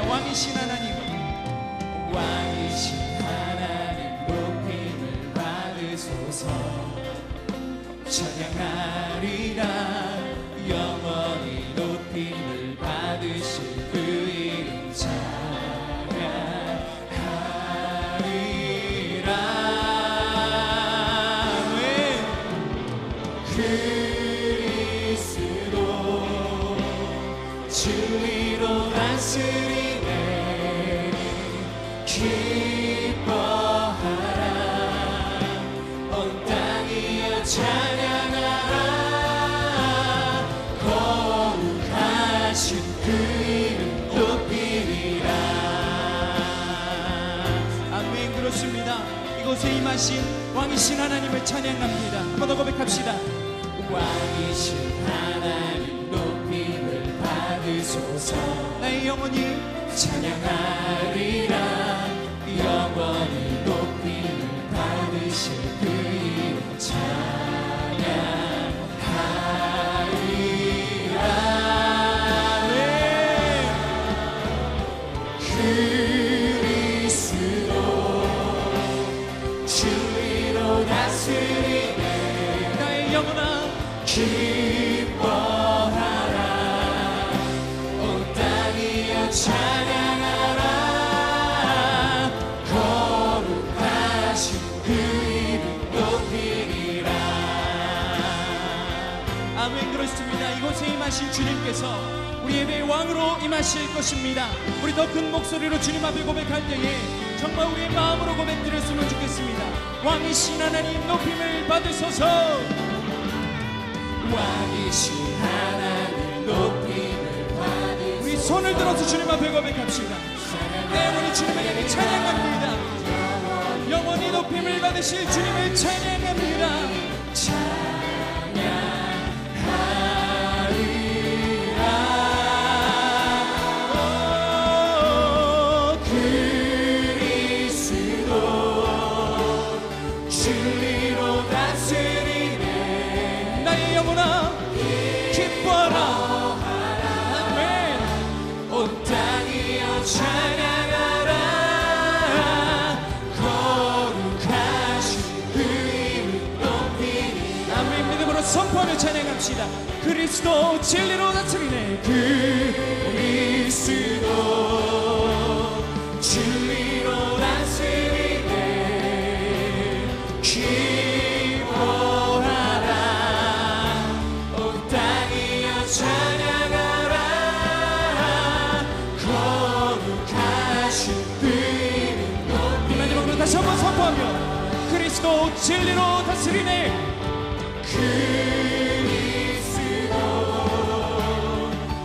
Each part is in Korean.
왕이신 하나님, 왕이신 하나님 높임을 받으소서. 찬양하리라. 영원히 높임을 받으실 그 이름 찬양하리라. 그리스도 진리로 다스리네. 기뻐하라. 온 땅이여 찬양하라. 거룩하신 그 이름 높이리라. 아멘. 그렇습니다. 이곳에 임하신 왕이신 하나님을 찬양합니다. 한 번 더 고백합시다. 왕이신 하나님 높임을 받으소서. 나의 영혼이 찬양하리라. 영원히 높임을 받으실 그 이름 찬양하리라. 그리스도 진리로 다스리네. 나의 영혼아 기뻐하라. 온 땅이여 찬양하라. 거룩하신 그 이름 높이리라. 아멘. 그렇습니다. 이곳에 임하신 주님께서 우리 예배의 왕으로 임하실 것입니다. 우리 더 큰 목소리로 주님 앞에 고백할 때에 정말 우리의 마음으로 고백드렸으면 좋겠습니다. 왕이신 하나님 높임을 받으소서. 왕이신 하나님 높임을 받으소서. 우리 손을 들어서 주님 앞에 고백합시다. 내 영혼이 주님을 향해 찬양합니다. 영원히 높임을 받으실 주님을 찬양합니다. 진리로 다스리네. 나의 영혼아 기뻐하라. 아멘. 온 땅이여 찬양하라. 거룩하신 그 이름 높이리라. 아멘. 믿음으로 선포하며 찬양합시다. 그리스도 진리로 다스리네. 그리스도 진리로 다스리네. 기뻐하라. 온 땅이여 찬양하라. 거룩하신 그 이름 높이리라. 마지막으로 다시 한번 선포하며 그리스도 진리로 다스리네. 그리스도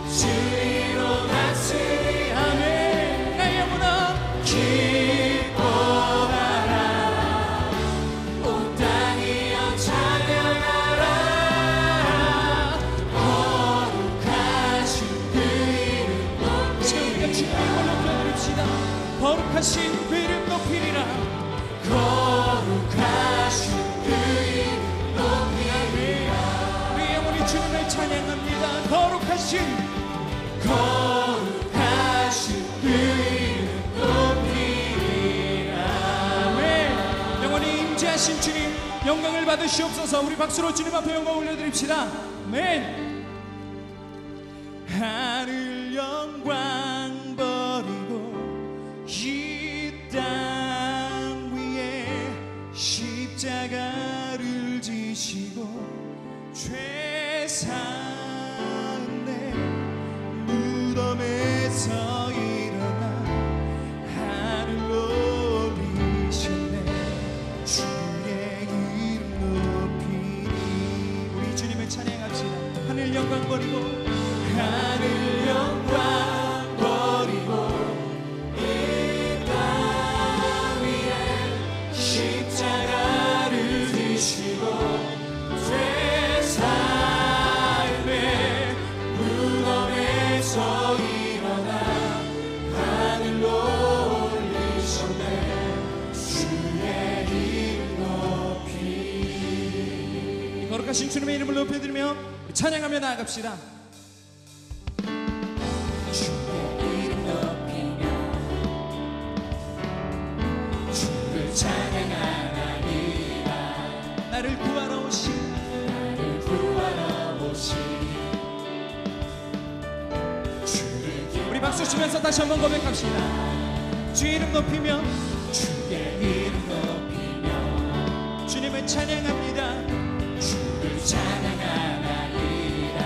진리로 다스리네. 아멘. 나의 영혼아 기뻐하라. 온 땅이여 찬양하라. 거룩하신 그 이름 지금 우리가 주님의 이름을 높여드립시다. 거룩하신 그 이름 높이리라. 거룩하신 그 이름 높이리라. 우리 영혼이 주님을 찬양합니다. 거룩하신 그 이름 높이리라. 아멘. 영원히 임재하신 주님 영광을 받으시옵소서. 우리 박수로 주님 앞에 영광 올려드립시다. 아멘. 하늘 영광 버리고 이 땅 위에 십자가를 지시고 죄 사은내 무덤에서 일어나 하늘 올리셨네. 주의 이름 높이니. 우리 주님을 찬양합시다. 하늘 영광 버리고 하늘 영광 버리고 이 땅 위에 십자가를 지시고 죄 삶의 무덤에서 일어나 하늘로 올리셨네. 주의 이름 높이. 거룩하신 주님의 이름을 높여드리며 찬양하며 나아갑시다. 주의 이름 높이며 나를 구하러 오신 우리 박수 치면서 다시 한번 고백합시다. 주의 이름 높이며 주의 이름 높이며 주님을 찬양합니다. 주를 찬양하나이다.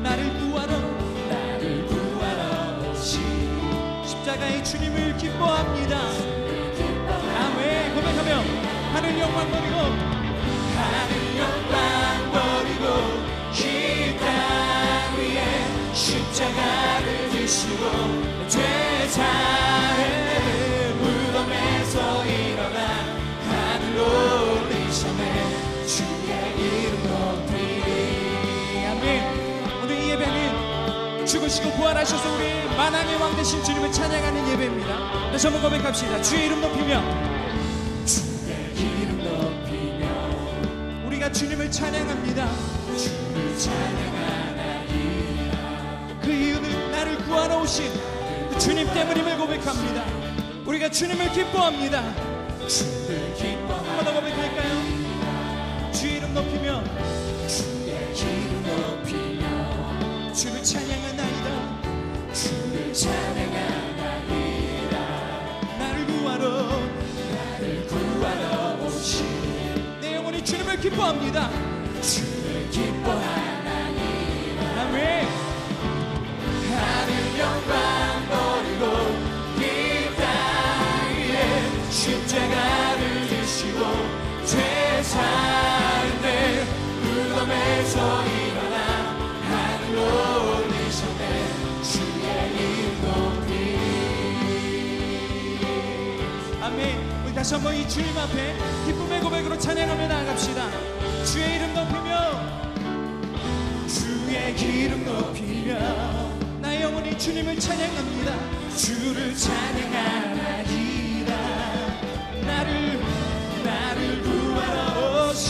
나를 구하러 오신 십자가의 주님을 기뻐합니다. 아멘. 고백하며 하늘 영광 버리고 하늘 영광 버리고 이 땅 위에 십자가를 지시고 죄사의 무덤에서 일어나 하늘로 올리셨네. 주의 이름 높이리. 아멘. 오늘 이 예배는 죽으시고 부활하셔서 우리 만왕의 왕 되신 주님을 찬양하는 예배입니다. 다시 한번 고백합시다. 주의 이름 높이며 주의 이름 높이며 우리가 주님을 찬양합니다. 주를 찬양하나이다. 그 이유는 나를 구하러 오신 그 주님 때문임을 고백합니다. 우리가 주님을 기뻐합니다. 주를 기뻐하나이다. 한 번 더 고백할까요? 주의 이름 높이며 주의 이름 높이며 주를 찬양하나이다. 주를 찬양하나이다. 나를 구하러 오신 내 영혼이 주님을 기뻐합니다. 주를 기뻐하나이다. 아멘. 하늘 영광 버리고 이 땅 위에 십자가를 지시고 죄사인데 무덤에서 일어나 하늘로 올리셨네. 주의 이름 높이. 아멘. 우리 다시 한번 이 주님 앞에 기쁨의 고백으로 찬양하며 나아갑시다. 주의 이름 높이며 주의 이름 높이며 나의 영혼이 주님을 찬양합니다. 주를 찬양하나이다. 나를 구하러 오신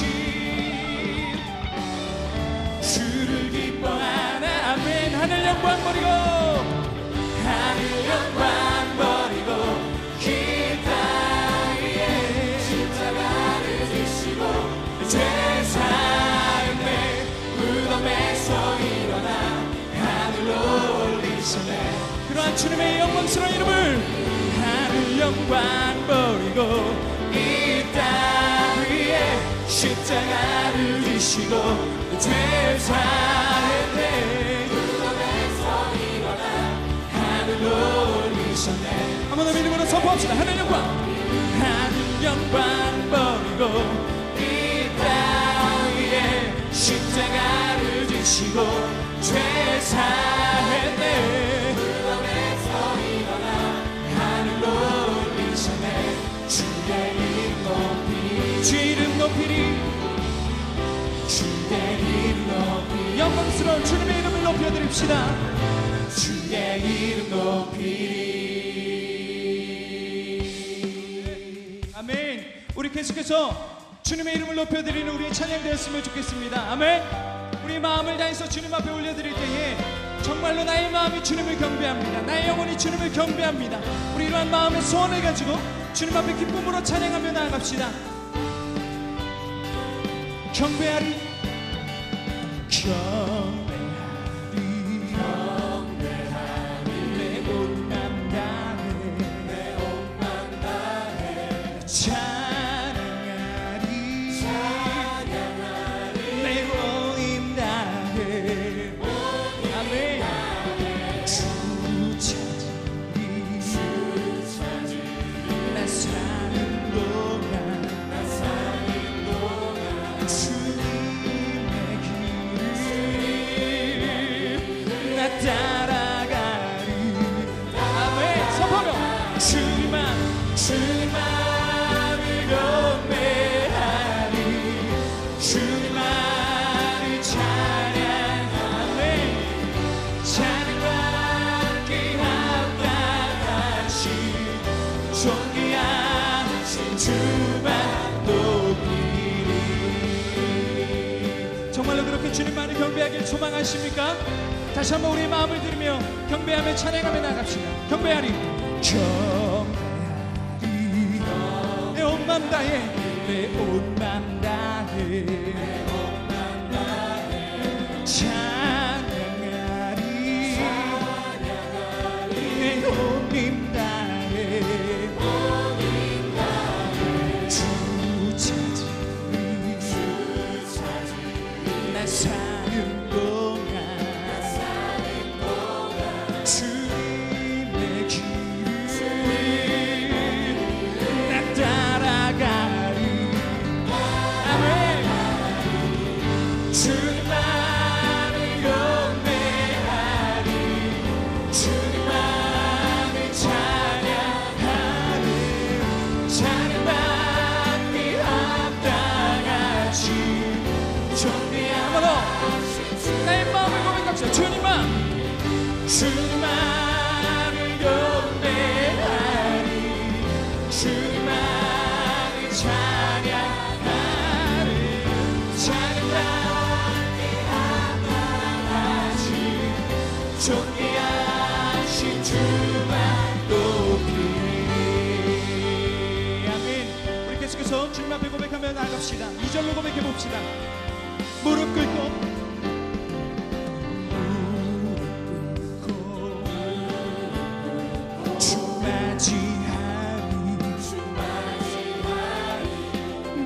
주를 기뻐하나. 아멘. 하늘 영광 버리고 하늘 영광 버리고 이 땅 위에 십자가를 지시고 죄사였네. 무덤에서 일어나 하늘로 올리셨네. 그러한 주님의 영광스러운 이름을 하늘 영광 버리고 이 땅 위에 십자가를 지시고 죄사했네. 무덤에서 일어나 하늘로 올리셨네. 한 번 더 믿음으로 선포합시다. 하늘 영광 버리고 이 땅 위에 십자가를 지시고 죄사했네. 무덤에서 일어나 하늘로 올리셨네. 주의 이름 높이리. 주의 이름 높이리. 주의 이름 높이리. 영광스러운 주님의 이름을 높여드립시다. 주의 이름 높이리. 아멘. 우리 계속해서 주님의 이름을 높여드리는 우리의 찬양되었으면 좋겠습니다. 아멘. 우리 마음을 다해서 주님 앞에 올려드릴 때에 정말로 나의 마음이 주님을 경배합니다. 나의 영혼이 주님을 경배합니다. 우리 이러한 마음의 소원을 가지고 주님 앞에 기쁨으로 찬양하며 나아갑시다. 경배하리 내 옷만 다해 찬양하리 내 모임 다해 아멘. 주 찾으리 나 사는 동안 주님의 길 나 따라가리. 아멘. 선포하며 주님만을 경배하리. 주님만을 찬양하네. 찬양과 함께 합당하시 존귀하신 주만 높이리. 정말로 그렇게 주님만을 경배하길 소망하십니까? 다시 한번 우리의 마음을 들으며 경배하며 찬양하며 나갑시다. 경배하리 내 온 맘 다해 내 온맘 다해 찬양하리 내 온 힘 다해 주 찾으리 나 사는 동안 주님의 길을 나 따라가리. 아멘. 주님만을 경배하리 주님만을 찬양하리 찬양받기 합당하시 존귀하므로 나의 마음을 고백합시다. 주님만을 경배하리 주님만을 찬양하리 찬양받기 합당하시 존귀하신 주만 높이리. 아멘. 우리 계속해서 주님 앞에 고백하며 나아갑시다. 2절로 고백해봅시다. 무릎 꿇고 주 맞이하리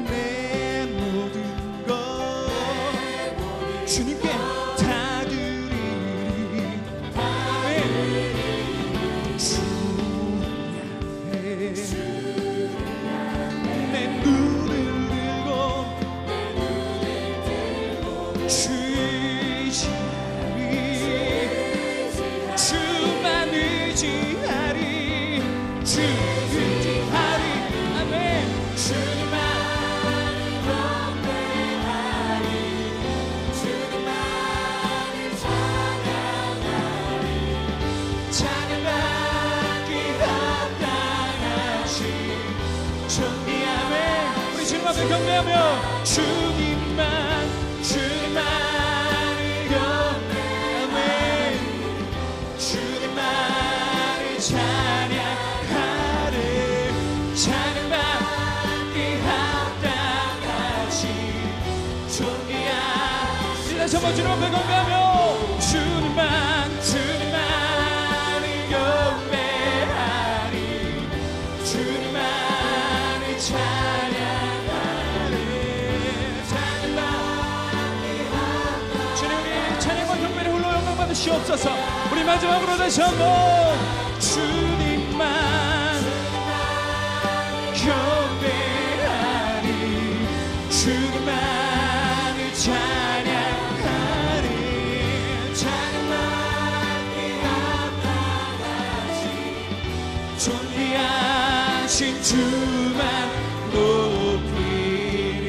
내 모든 것 주님께 다 드리리. 아멘. 주 향해 내 눈을 들고 주만 의지하리 주 의지하리. 아멘. 주님만을 경배하리 주님만을 찬양하리 찬양받기 합당하시 존귀하며 우리 주님 앞에 경배하며 주님만을 경배하며 주님만을 찬양하리 찬양받기 합당하시 존귀하시. 다시 한번 주님 앞에 경배하며 주님만을 경배하리 주님만을 찬양하리 찬양받기 합당하시. 주님 우리 찬양과 경배를 홀로 영광 받으시옵소서. 우리 마지막으로 다시 한번 주님만 경배하리 주님만을 찬양하리 찬양받기 합당하시 존귀하신 주만 높이리.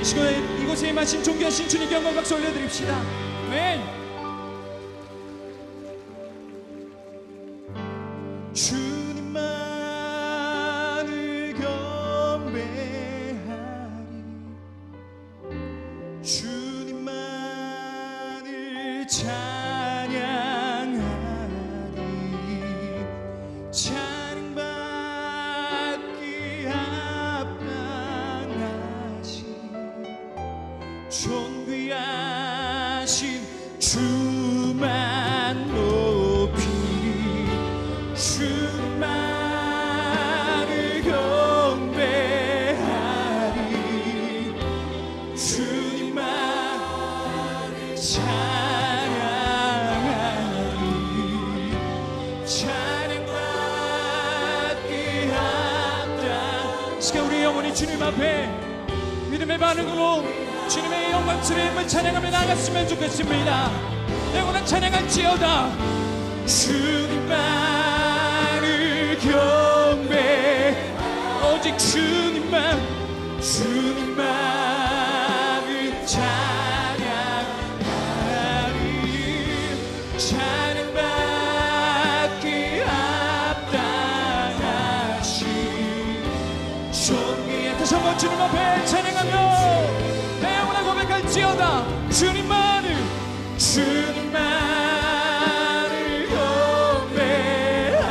시간에 이곳에 임하신 존귀하신 주님께 영광 박수 올려드립시다. 아멘. 주님만을 경배하리 주님만을 찬양하리 찬양받기 합당하시 존귀하신 주만 높이리 주님만을 경배하리 주님만을 찬양하리 찬양받기 합당. 시간 우리 영혼이 주님 앞에 믿음의 반응으로 주님의 영광스러움을 찬양하며 나갔으면 좋겠습니다. 영원한 찬양할지어다. 주님만을 경배 오직 주님만을 찬양하리 찬양받기 합당하시 존귀한. 다시 한번 주님 앞에 찬양하며 내 영혼을 고백할지어다. 주님만을 경배하리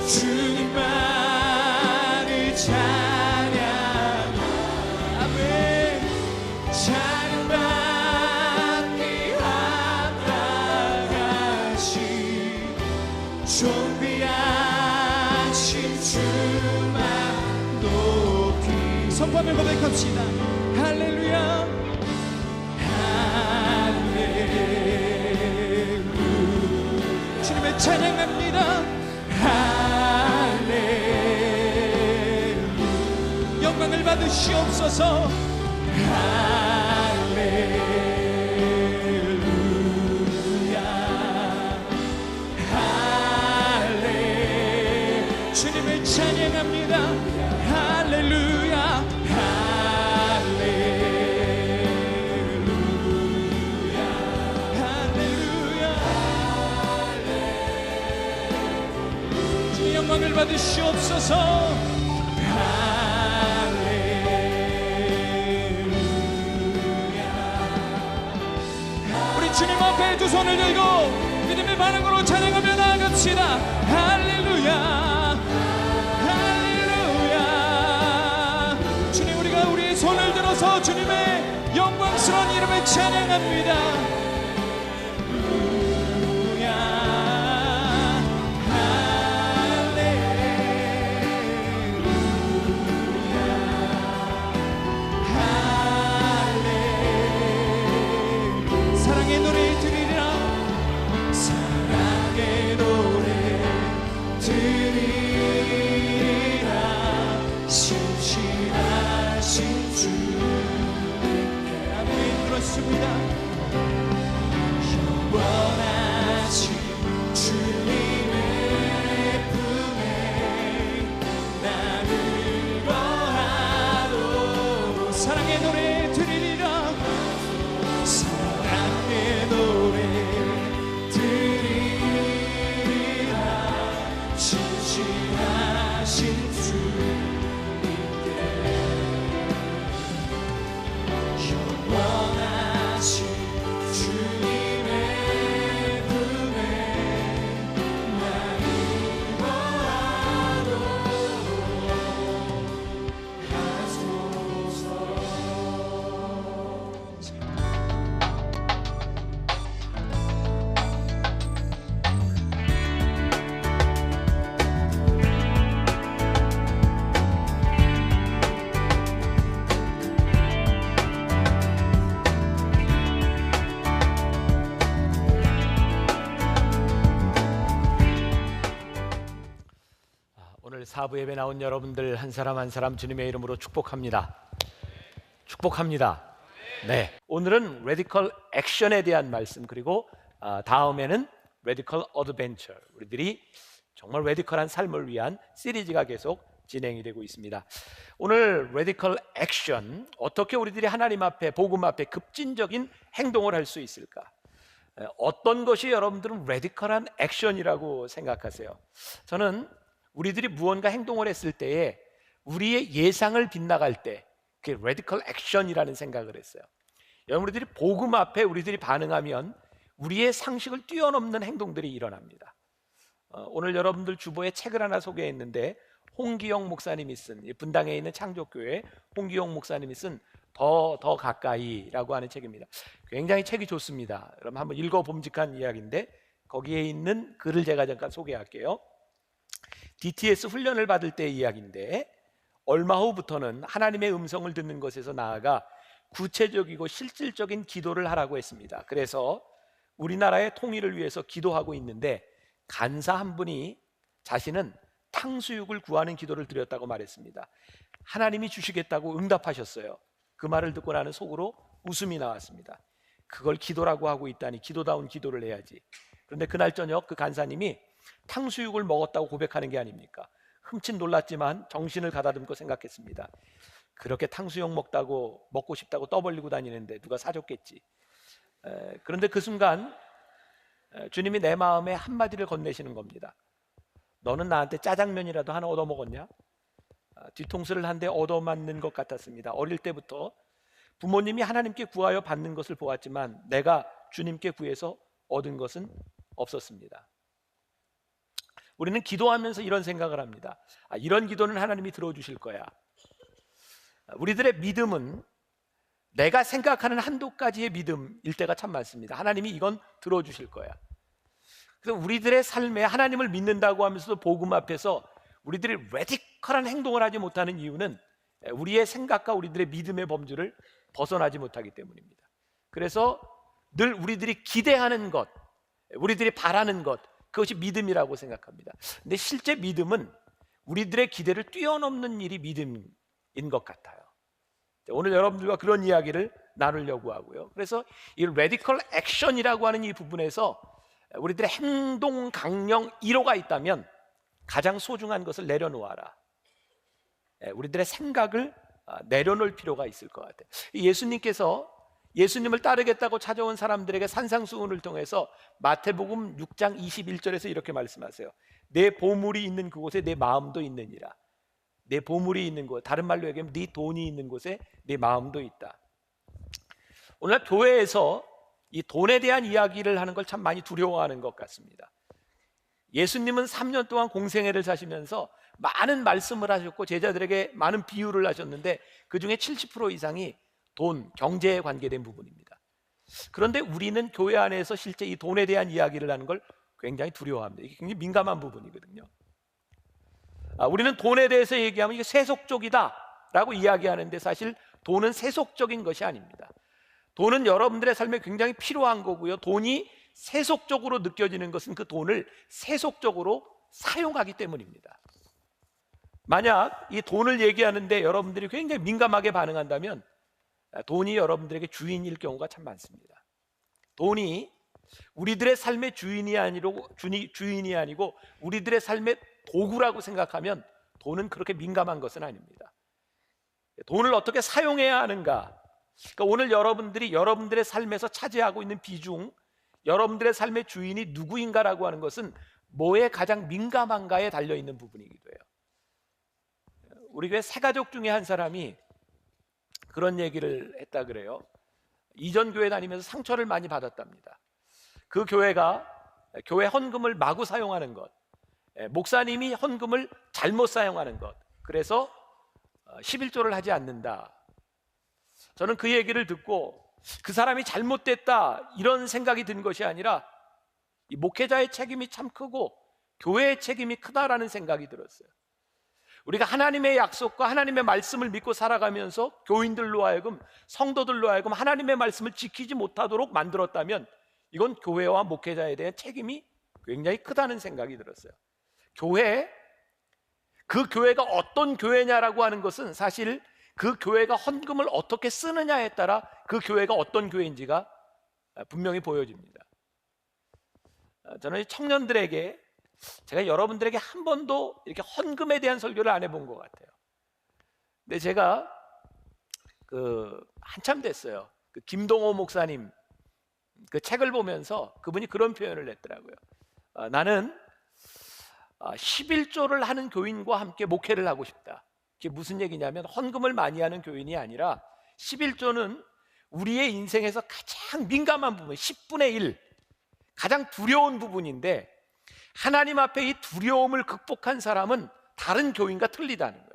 주님만을 찬양하리 주만 높이 선포하며 고백합시다. 할렐루야. 할렐루야. 주님을 찬양합니다. 할렐루야. 영광을 받으시옵소서. 할렐루야. 할렐루야. 주님을 찬양합니다. 할렐루야. 할렐루야. 할렐루야. 주님 영광을 받으시옵소서. 주님 앞에 두 손을 들고 믿음의 반응으로 찬양하며 나아갑시다. 할렐루야. 할렐루야. 주님, 우리가 우리의 손을 들어서 주님의 영광스러운 이름을 찬양합니다. 할렐루야. 할렐루야. 사랑의 노래 드리리라. 사랑의 노래 드리리라. 신실하신 주님께 아멘. 그렇습니다. 영원하신 주님의 품에 나를 거하도 사랑의 노래 드리리라. 사랑의 노래 드리리라. 신실하신 주님께 영원하신 주님의 품에 나를 거하도 하소서. 오늘 사부 예배 나온 여러분들 한 사람 한 사람 주님의 이름으로 축복합니다. 축복합니다. 네, 오늘은 레디컬 액션에 대한 말씀, 그리고 다음에는 레디컬 어드벤처, 우리들이 정말 레디컬한 삶을 위한 시리즈가 계속 진행이 되고 있습니다. 오늘 레디컬 액션, 어떻게 우리들이 하나님 앞에, 복음 앞에 급진적인 행동을 할 수 있을까? 어떤 것이 여러분들은 레디컬한 액션이라고 생각하세요? 저는 우리들이 무언가 행동을 했을 때에 우리의 예상을 빗나갈 때 그게 레디컬 액션이라는 생각을 했어요. 여러분, 우리들이 복음 앞에 우리들이 반응하면 우리의 상식을 뛰어넘는 행동들이 일어납니다. 오늘 여러분들 주보에 책을 하나 소개했는데, 홍기영 목사님이 쓴, 분당에 있는 창조교회 홍기영 목사님이 쓴 더 가까이라고 하는 책입니다. 굉장히 책이 좋습니다. 여러분 한번 읽어봄직한 이야기인데, 거기에 있는 글을 제가 잠깐 소개할게요. DTS 훈련을 받을 때의 이야기인데, 얼마 후부터는 하나님의 음성을 듣는 것에서 나아가 구체적이고 실질적인 기도를 하라고 했습니다. 그래서 우리나라의 통일을 위해서 기도하고 있는데, 간사 한 분이 자신은 탕수육을 구하는 기도를 드렸다고 말했습니다. 하나님이 주시겠다고 응답하셨어요. 그 말을 듣고 나는 속으로 웃음이 나왔습니다. 그걸 기도라고 하고 있다니, 기도다운 기도를 해야지. 그런데 그날 저녁 그 간사님이 탕수육을 먹었다고 고백하는 게 아닙니까? 흠칫 놀랐지만 정신을 가다듬고 생각했습니다. 그렇게 탕수육 먹고 싶다고 떠벌리고 다니는데 누가 사줬겠지. 그런데 그 순간 주님이 내 마음에 한마디를 건네시는 겁니다. 너는 나한테 짜장면이라도 하나 얻어먹었냐? 뒤통수를 한 대 얻어맞는 것 같았습니다. 어릴 때부터 부모님이 하나님께 구하여 받는 것을 보았지만 내가 주님께 구해서 얻은 것은 없었습니다. 우리는 기도하면서 이런 생각을 합니다. 이런 기도는 하나님이 들어주실 거야. 우리들의 믿음은 내가 생각하는 한도까지의 믿음일 때가 참 많습니다. 하나님이 이건 들어주실 거야. 그래서 우리들의 삶에 하나님을 믿는다고 하면서도 복음 앞에서 우리들이 레디컬한 행동을 하지 못하는 이유는 우리의 생각과 우리들의 믿음의 범주를 벗어나지 못하기 때문입니다. 그래서 늘 우리들이 기대하는 것, 우리들이 바라는 것, 그것이 믿음이라고 생각합니다. 근데 실제 믿음은 우리들의 기대를 뛰어넘는 일이 믿음인 것 같아요. 오늘 여러분들과 그런 이야기를 나누려고 하고요. 그래서 이 레디컬 액션이라고 하는 이 부분에서 우리들의 행동 강령 1호가 있다면 가장 소중한 것을 내려놓아라. 우리들의 생각을 내려놓을 필요가 있을 것 같아요. 예수님께서 예수님을 따르겠다고 찾아온 사람들에게 산상수훈을 통해서 마태복음 6장 21절에서 이렇게 말씀하세요. 내 보물이 있는 그곳에 내 마음도 있느니라. 내 보물이 있는 곳, 다른 말로 얘기하면 네 돈이 있는 곳에 네 마음도 있다. 오늘 교회에서 이 돈에 대한 이야기를 하는 걸 참 많이 두려워하는 것 같습니다. 예수님은 3년 동안 공생애를 사시면서 많은 말씀을 하셨고 제자들에게 많은 비유를 하셨는데 그 중에 70% 이상이 돈, 경제에 관계된 부분입니다. 그런데 우리는 교회 안에서 실제 이 돈에 대한 이야기를 하는 걸 굉장히 두려워합니다. 이게 굉장히 민감한 부분이거든요. 우리는 돈에 대해서 얘기하면 이게 세속적이다 라고 이야기하는데 사실 돈은 세속적인 것이 아닙니다. 돈은 여러분들의 삶에 굉장히 필요한 거고요. 돈이 세속적으로 느껴지는 것은 그 돈을 세속적으로 사용하기 때문입니다. 만약 이 돈을 얘기하는데 여러분들이 굉장히 민감하게 반응한다면 돈이 여러분들에게 주인일 경우가 참 많습니다. 돈이 우리들의 삶의 주인이 아니고 우리들의 삶의 도구라고 생각하면 돈은 그렇게 민감한 것은 아닙니다. 돈을 어떻게 사용해야 하는가? 그러니까 오늘 여러분들이 여러분들의 삶에서 차지하고 있는 비중, 여러분들의 삶의 주인이 누구인가라고 하는 것은 뭐에 가장 민감한가에 달려있는 부분이기도 해요. 우리 교회 세 가족 중에 한 사람이 그런 얘기를 했다 그래요. 이전 교회 다니면서 상처를 많이 받았답니다. 그 교회가 교회 헌금을 마구 사용하는 것, 목사님이 헌금을 잘못 사용하는 것, 그래서 11조를 하지 않는다. 저는 그 얘기를 듣고 그 사람이 잘못됐다 이런 생각이 든 것이 아니라 이 목회자의 책임이 참 크고 교회의 책임이 크다라는 생각이 들었어요. 우리가 하나님의 약속과 하나님의 말씀을 믿고 살아가면서 교인들로 하여금, 성도들로 하여금 하나님의 말씀을 지키지 못하도록 만들었다면 이건 교회와 목회자에 대한 책임이 굉장히 크다는 생각이 들었어요. 그 교회가 어떤 교회냐라고 하는 것은 사실 그 교회가 헌금을 어떻게 쓰느냐에 따라 그 교회가 어떤 교회인지가 분명히 보여집니다. 저는 청년들에게, 제가 여러분들에게 한 번도 이렇게 헌금에 대한 설교를 안 해본 것 같아요. 근데 제가 한참 됐어요. 김동호 목사님 그 책을 보면서 그분이 그런 표현을 냈더라고요. 나는 11조를 하는 교인과 함께 목회를 하고 싶다. 이게 무슨 얘기냐면 헌금을 많이 하는 교인이 아니라 11조는 우리의 인생에서 가장 민감한 부분, 10분의 1, 가장 두려운 부분인데 하나님 앞에 이 두려움을 극복한 사람은 다른 교인과 틀리다는 거예요.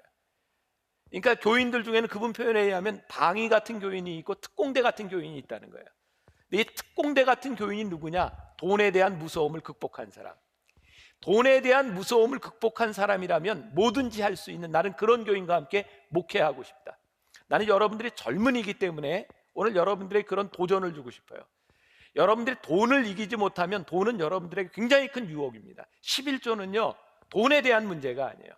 그러니까 교인들 중에는 그분 표현에 의하면 방위 같은 교인이 있고 특공대 같은 교인이 있다는 거예요. 근데 이 특공대 같은 교인이 누구냐? 돈에 대한 무서움을 극복한 사람. 돈에 대한 무서움을 극복한 사람이라면 뭐든지 할 수 있는, 나는 그런 교인과 함께 목회하고 싶다. 나는 여러분들이 젊은이기 때문에 오늘 여러분들에게 그런 도전을 주고 싶어요. 여러분들이 돈을 이기지 못하면 돈은 여러분들에게 굉장히 큰 유혹입니다. 11조는요 돈에 대한 문제가 아니에요.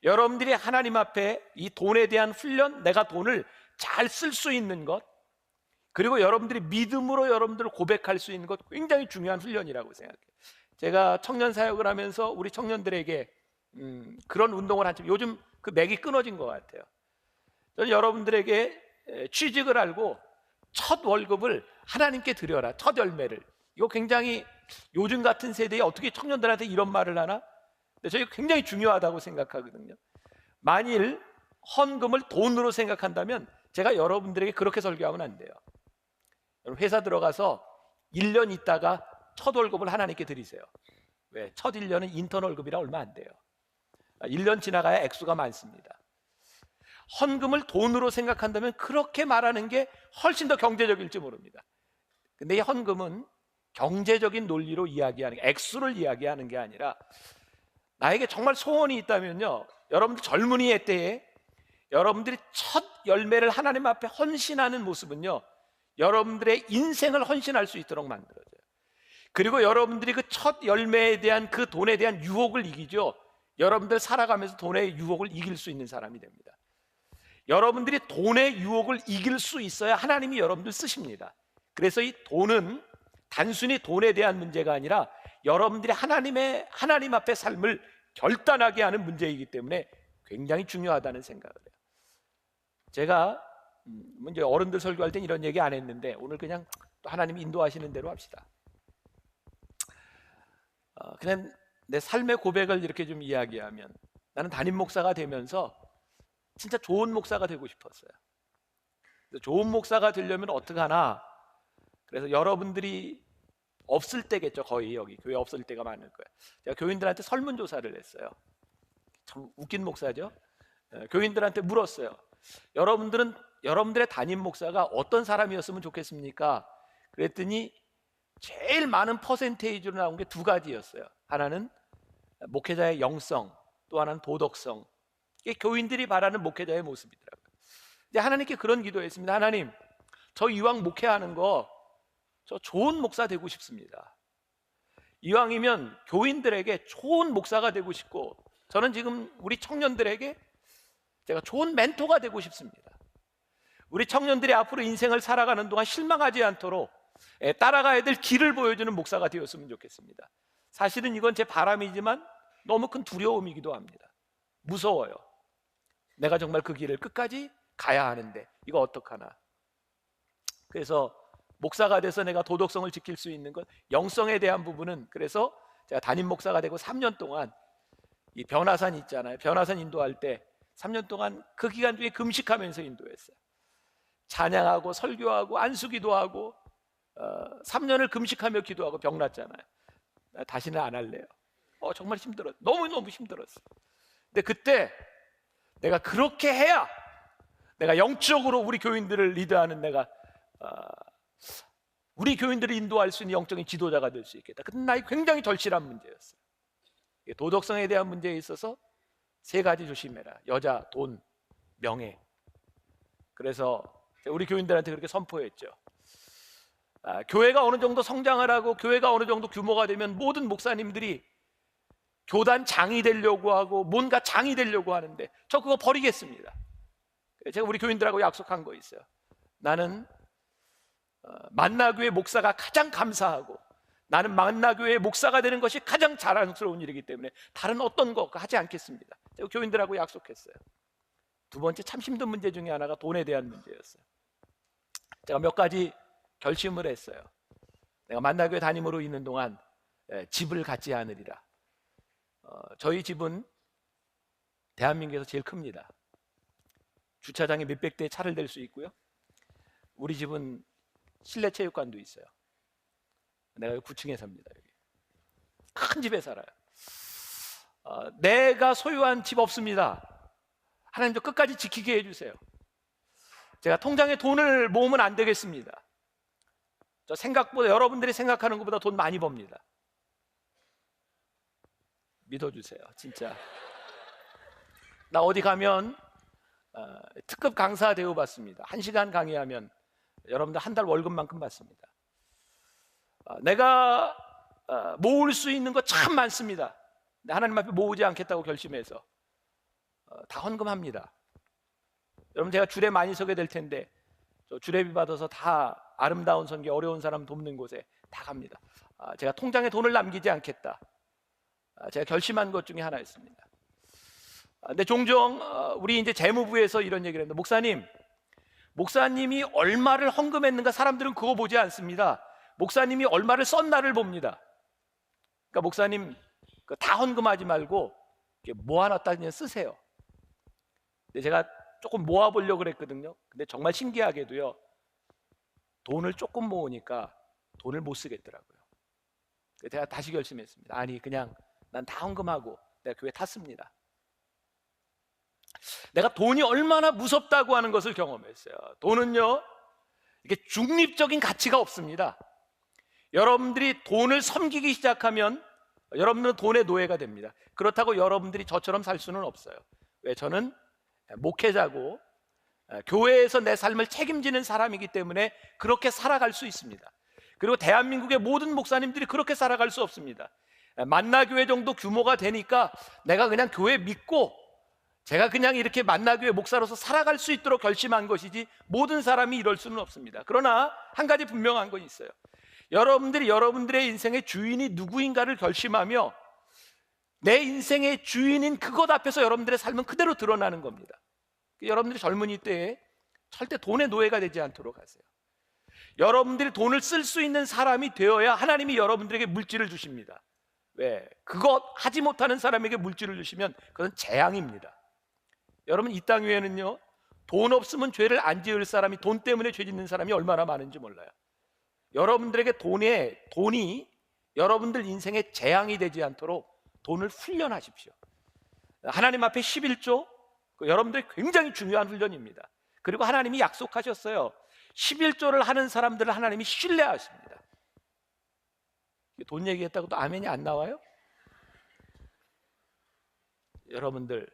여러분들이 하나님 앞에 이 돈에 대한 훈련, 내가 돈을 잘 쓸 수 있는 것, 그리고 여러분들이 믿음으로 여러분들을 고백할 수 있는 것, 굉장히 중요한 훈련이라고 생각해요. 제가 청년 사역을 하면서 우리 청년들에게 그런 운동을 한참, 요즘 그 맥이 끊어진 것 같아요. 저는 여러분들에게 취직을 알고 첫 월급을 하나님께 드려라, 첫 열매를. 이거 굉장히 요즘 같은 세대에 어떻게 청년들한테 이런 말을 하나? 근데 저희 굉장히 중요하다고 생각하거든요. 만일 헌금을 돈으로 생각한다면 제가 여러분들에게 그렇게 설교하면 안 돼요. 회사 들어가서 1년 있다가 첫 월급을 하나님께 드리세요. 왜? 첫 1년은 인턴 월급이라 얼마 안 돼요. 1년 지나가야 액수가 많습니다. 헌금을 돈으로 생각한다면 그렇게 말하는 게 훨씬 더 경제적일지 모릅니다. 근데 이 헌금은 경제적인 논리로 이야기하는 게, 액수를 이야기하는 게 아니라 나에게 정말 소원이 있다면요, 여러분들 젊은이의 때에 여러분들이 첫 열매를 하나님 앞에 헌신하는 모습은요, 여러분들의 인생을 헌신할 수 있도록 만들어져요. 그리고 여러분들이 그 첫 열매에 대한 그 돈에 대한 유혹을 이기죠. 여러분들 살아가면서 돈의 유혹을 이길 수 있는 사람이 됩니다. 여러분들이 돈의 유혹을 이길 수 있어야 하나님이 여러분들 쓰십니다. 그래서 이 돈은 단순히 돈에 대한 문제가 아니라 여러분들이 하나님 앞에 삶을 결단하게 하는 문제이기 때문에 굉장히 중요하다는 생각을 해요. 제가 이제 어른들 설교할 땐 이런 얘기 안 했는데 오늘 그냥 또 하나님이 인도하시는 대로 합시다. 그냥 내 삶의 고백을 이렇게 좀 이야기하면, 나는 담임 목사가 되면서 진짜 좋은 목사가 되고 싶었어요. 좋은 목사가 되려면 어떡하나, 그래서 여러분들이 없을 때겠죠. 거의 여기 교회 없을 때가 많을 거예요. 제가 교인들한테 설문조사를 했어요. 참 웃긴 목사죠. 교인들한테 물었어요. 여러분들은 여러분들의 담임 목사가 어떤 사람이었으면 좋겠습니까? 그랬더니 제일 많은 퍼센테이지로 나온 게 두 가지였어요. 하나는 목회자의 영성, 또 하나는 도덕성. 이게 교인들이 바라는 목회자의 모습이더라고요. 이제 하나님께 그런 기도했습니다. 하나님, 저 이왕 목회하는 거 저 좋은 목사 되고 싶습니다. 이왕이면 교인들에게 좋은 목사가 되고 싶고, 저는 지금 우리 청년들에게 제가 좋은 멘토가 되고 싶습니다. 우리 청년들이 앞으로 인생을 살아가는 동안 실망하지 않도록 따라가야 될 길을 보여주는 목사가 되었으면 좋겠습니다. 사실은 이건 제 바람이지만 너무 큰 두려움이기도 합니다. 무서워요. 내가 정말 그 길을 끝까지 가야 하는데 이거 어떡하나. 그래서 목사가 돼서 내가 도덕성을 지킬 수 있는 건, 영성에 대한 부분은, 그래서 제가 담임 목사가 되고 3년 동안 이 변화산 있잖아요. 변화산 인도할 때 3년 동안 그 기간 중에 금식하면서 인도했어요. 찬양하고 설교하고 안수기도 하고 3년을 금식하며 기도하고 병 났잖아요. 다시는 안 할래요. 정말 힘들었어요. 너무너무 힘들었어요. 근데 그때 내가 그렇게 해야 내가 영적으로 우리 교인들을 리드하는, 내가 우리 교인들을 인도할 수 있는 영적인 지도자가 될 수 있겠다. 근데 나이 굉장히 절실한 문제였어요. 도덕성에 대한 문제에 있어서 3가지 조심해라. 여자, 돈, 명예. 그래서 우리 교인들한테 그렇게 선포했죠. 교회가 어느 정도 성장을 하고 교회가 어느 정도 규모가 되면 모든 목사님들이 교단 장이 되려고 하고 뭔가 장이 되려고 하는데 저 그거 버리겠습니다. 제가 우리 교인들하고 약속한 거 있어요. 나는 만나교회 목사가 가장 감사하고, 나는 만나교회 목사가 되는 것이 가장 자랑스러운 일이기 때문에 다른 어떤 거 하지 않겠습니다. 제가 교인들하고 약속했어요. 두 번째 참 힘든 문제 중에 하나가 돈에 대한 문제였어요. 제가 몇 가지 결심을 했어요. 내가 만나교회 담임으로 있는 동안 집을 갖지 않으리라. 저희 집은 대한민국에서 제일 큽니다. 주차장에 몇백 대의 차를 댈 수 있고요. 우리 집은 실내 체육관도 있어요. 내가 9층에 삽니다. 여기 큰 집에 살아요. 내가 소유한 집 없습니다. 하나님 저 끝까지 지키게 해주세요. 제가 통장에 돈을 모으면 안 되겠습니다. 저 생각보다, 여러분들이 생각하는 것보다 돈 많이 법니다. 믿어주세요. 진짜. 나 어디 가면 특급 강사 대우 받습니다. 1시간 강의하면 여러분들 한 달 월급만큼 받습니다. 내가 모을 수 있는 거 참 많습니다. 하나님 앞에 모으지 않겠다고 결심해서 다 헌금합니다. 여러분, 제가 주례 많이 서게 될 텐데 저 주례비 받아서 다 아름다운 선교, 어려운 사람 돕는 곳에 다 갑니다. 제가 통장에 돈을 남기지 않겠다. 제가 결심한 것 중에 하나였습니다. 근데 종종 우리 이제 재무부에서 이런 얘기를 했는데, 목사님이 얼마를 헌금했는가, 사람들은 그거 보지 않습니다. 목사님이 얼마를 썼나를 봅니다. 그러니까 목사님 다 헌금하지 말고 모아놨다 그냥 쓰세요. 근데 제가 조금 모아보려고 그랬거든요. 근데 정말 신기하게도요, 돈을 조금 모으니까 돈을 못 쓰겠더라고요. 제가 다시 결심했습니다. 아니, 그냥 난 다 헌금하고 내가 교회 탔습니다. 내가 돈이 얼마나 무섭다고 하는 것을 경험했어요. 돈은요, 이게 중립적인 가치가 없습니다. 여러분들이 돈을 섬기기 시작하면 여러분들은 돈의 노예가 됩니다. 그렇다고 여러분들이 저처럼 살 수는 없어요. 왜? 저는 목회자고 교회에서 내 삶을 책임지는 사람이기 때문에 그렇게 살아갈 수 있습니다. 그리고 대한민국의 모든 목사님들이 그렇게 살아갈 수 없습니다. 만나교회 정도 규모가 되니까 내가 그냥 교회 믿고 제가 그냥 이렇게 만나교회 목사로서 살아갈 수 있도록 결심한 것이지 모든 사람이 이럴 수는 없습니다. 그러나 한 가지 분명한 건 있어요. 여러분들이 여러분들의 인생의 주인이 누구인가를 결심하며 내 인생의 주인인 그것 앞에서 여러분들의 삶은 그대로 드러나는 겁니다. 여러분들이 젊은이 때에 절대 돈의 노예가 되지 않도록 하세요. 여러분들이 돈을 쓸 수 있는 사람이 되어야 하나님이 여러분들에게 물질을 주십니다. 왜? 그것 하지 못하는 사람에게 물질을 주시면 그건 재앙입니다. 여러분, 이 땅 위에는요, 돈 없으면 죄를 안 지을 사람이, 돈 때문에 죄 짓는 사람이 얼마나 많은지 몰라요. 여러분들에게 돈이 여러분들 인생의 재앙이 되지 않도록 돈을 훈련하십시오. 하나님 앞에 11조, 여러분들이 굉장히 중요한 훈련입니다. 그리고 하나님이 약속하셨어요. 11조를 하는 사람들을 하나님이 신뢰하십니다. 돈 얘기했다고 또 아멘이 안 나와요? 여러분들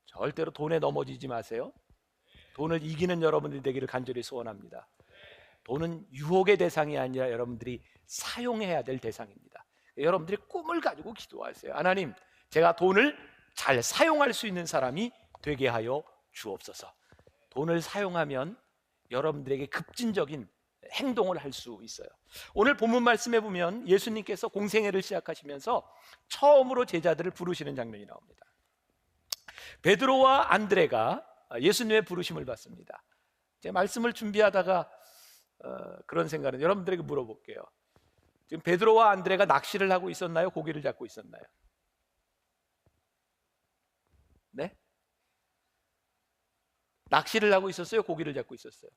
절대로 돈에 넘어지지 마세요. 돈을 이기는 여러분들이 되기를 간절히 소원합니다. 돈은 유혹의 대상이 아니라 여러분들이 사용해야 될 대상입니다. 여러분들이 꿈을 가지고 기도하세요. 하나님, 제가 돈을 잘 사용할 수 있는 사람이 되게 하여 주옵소서. 돈을 사용하면 여러분들에게 급진적인 행동을 할 수 있어요. 오늘 본문 말씀에 보면 예수님께서 공생애를 시작하시면서 처음으로 제자들을 부르시는 장면이 나옵니다. 베드로와 안드레가 예수님의 부르심을 받습니다. 제가 말씀을 준비하다가 그런 생각은 여러분들에게 물어볼게요. 지금 베드로와 안드레가 낚시를 하고 있었나요? 고기를 잡고 있었나요? 네? 낚시를 하고 있었어요? 고기를 잡고 있었어요?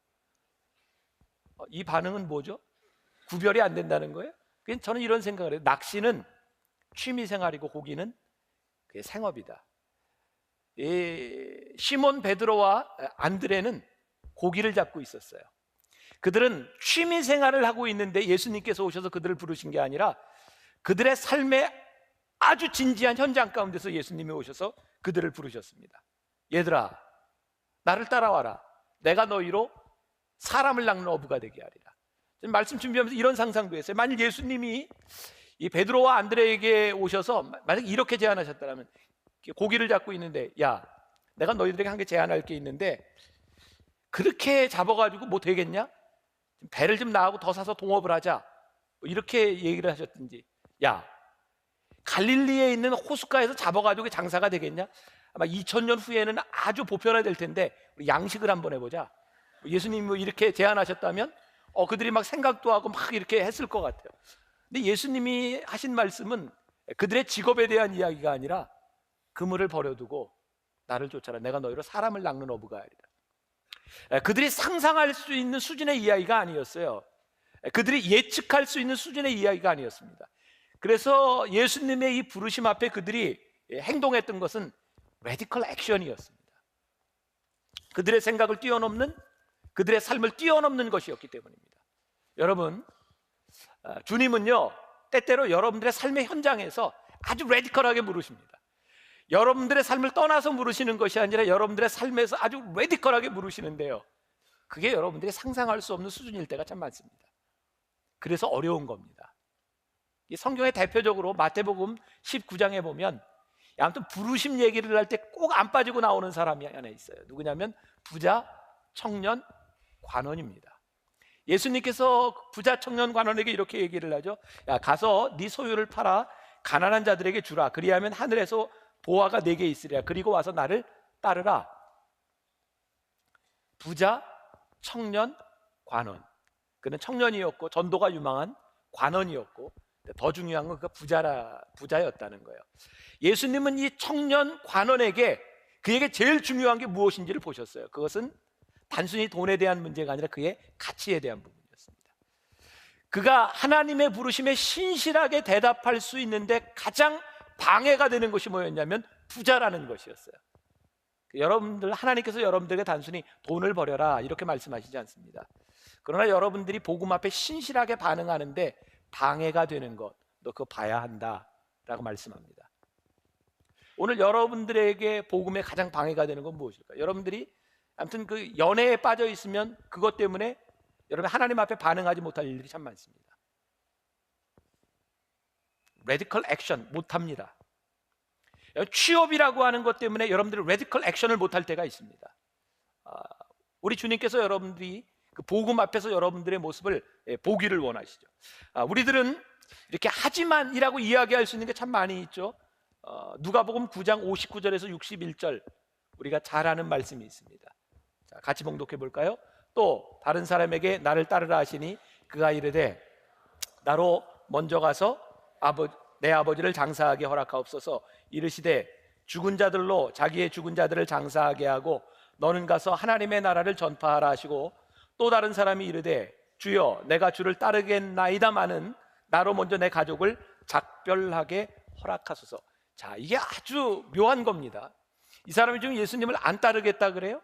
이 반응은 뭐죠? 구별이 안 된다는 거예요? 저는 이런 생각을 해요. 낚시는 취미생활이고 고기는 그게 생업이다. 시몬 베드로와 안드레는 고기를 잡고 있었어요. 그들은 취미생활을 하고 있는데 예수님께서 오셔서 그들을 부르신 게 아니라 그들의 삶의 아주 진지한 현장 가운데서 예수님이 오셔서 그들을 부르셨습니다. 얘들아, 나를 따라와라. 내가 너희로 사람을 낚는 어부가 되게 하리라. 말씀 준비하면서 이런 상상도 했어요. 만일 예수님이 이 베드로와 안드레에게 오셔서 만약 이렇게 제안하셨다면, 고기를 잡고 있는데, 야, 내가 너희들에게 한 개 제안할 게 있는데 그렇게 잡아가지고 뭐 되겠냐? 배를 좀 나가고 더 사서 동업을 하자, 이렇게 얘기를 하셨든지, 야, 갈릴리에 있는 호숫가에서 잡아가지고 장사가 되겠냐? 아마 2000년 후에는 아주 보편화될 텐데 우리 양식을 한번 해보자, 예수님이 뭐 이렇게 제안하셨다면 그들이 막 생각도 하고 막 이렇게 했을 것 같아요. 근데 예수님이 하신 말씀은 그들의 직업에 대한 이야기가 아니라 그물을 버려두고 나를 쫓아라. 내가 너희로 사람을 낚는 어부가 하리라. 그들이 상상할 수 있는 수준의 이야기가 아니었어요. 그들이 예측할 수 있는 수준의 이야기가 아니었습니다. 그래서 예수님의 이 부르심 앞에 그들이 행동했던 것은 레디컬 액션이었습니다. 그들의 생각을 뛰어넘는, 그들의 삶을 뛰어넘는 것이었기 때문입니다. 여러분, 주님은요, 때때로 여러분들의 삶의 현장에서 아주 레디컬하게 물으십니다. 여러분들의 삶을 떠나서 물으시는 것이 아니라 여러분들의 삶에서 아주 레디컬하게 물으시는데요, 그게 여러분들이 상상할 수 없는 수준일 때가 참 많습니다. 그래서 어려운 겁니다. 이 성경의 대표적으로 마태복음 19장에 보면 아무튼 부르심 얘기를 할 때 꼭 안 빠지고 나오는 사람이 하나 있어요. 누구냐면 부자, 청년, 관원입니다. 예수님께서 부자, 청년, 관원에게 이렇게 얘기를 하죠. 야, 가서 네 소유를 팔아 가난한 자들에게 주라. 그리하면 하늘에서 보화가 네게 있으리라. 그리고 와서 나를 따르라. 부자, 청년, 관원. 그는 청년이었고 전도가 유망한 관원이었고, 더 중요한 건 그가 부자였다는 거예요. 예수님은 이 청년 관원에게, 그에게 제일 중요한 게 무엇인지를 보셨어요. 그것은 단순히 돈에 대한 문제가 아니라 그의 가치에 대한 부분이었습니다. 그가 하나님의 부르심에 신실하게 대답할 수 있는데 가장 방해가 되는 것이 뭐였냐면 부자라는 것이었어요. 여러분들, 하나님께서 여러분들에게 단순히 돈을 버려라 이렇게 말씀하시지 않습니다. 그러나 여러분들이 복음 앞에 신실하게 반응하는데 방해가 되는 것, 너 그거 봐야 한다, 라고 말씀합니다. 오늘 여러분들에게 복음에 가장 방해가 되는 건 무엇일까요? 여러분들이 아무튼 그 연애에 빠져 있으면 그것 때문에 여러분 하나님 앞에 반응하지 못할 일들이 참 많습니다. 레디컬 액션 못합니다. 취업이라고 하는 것 때문에 여러분들이 레디컬 액션을 못할 때가 있습니다. 우리 주님께서 여러분들이 그 복음 앞에서 여러분들의 모습을 보기를 원하시죠. 우리들은 이렇게 하지만이라고 이야기할 수 있는 게 참 많이 있죠. 누가복음 9장 59절에서 61절 우리가 잘 아는 말씀이 있습니다. 자, 같이 봉독해 볼까요? 또 다른 사람에게 나를 따르라 하시니 그가 이르되 나로 먼저 가서 내 아버지를 장사하게 허락하옵소서. 이르시되 죽은 자들로 자기의 죽은 자들을 장사하게 하고 너는 가서 하나님의 나라를 전파하라 하시고 또 다른 사람이 이르되 주여 내가 주를 따르겠나이다마는 나로 먼저 내 가족을 작별하게 허락하소서. 자, 이게 아주 묘한 겁니다. 이 사람이 지금 예수님을 안 따르겠다 그래요?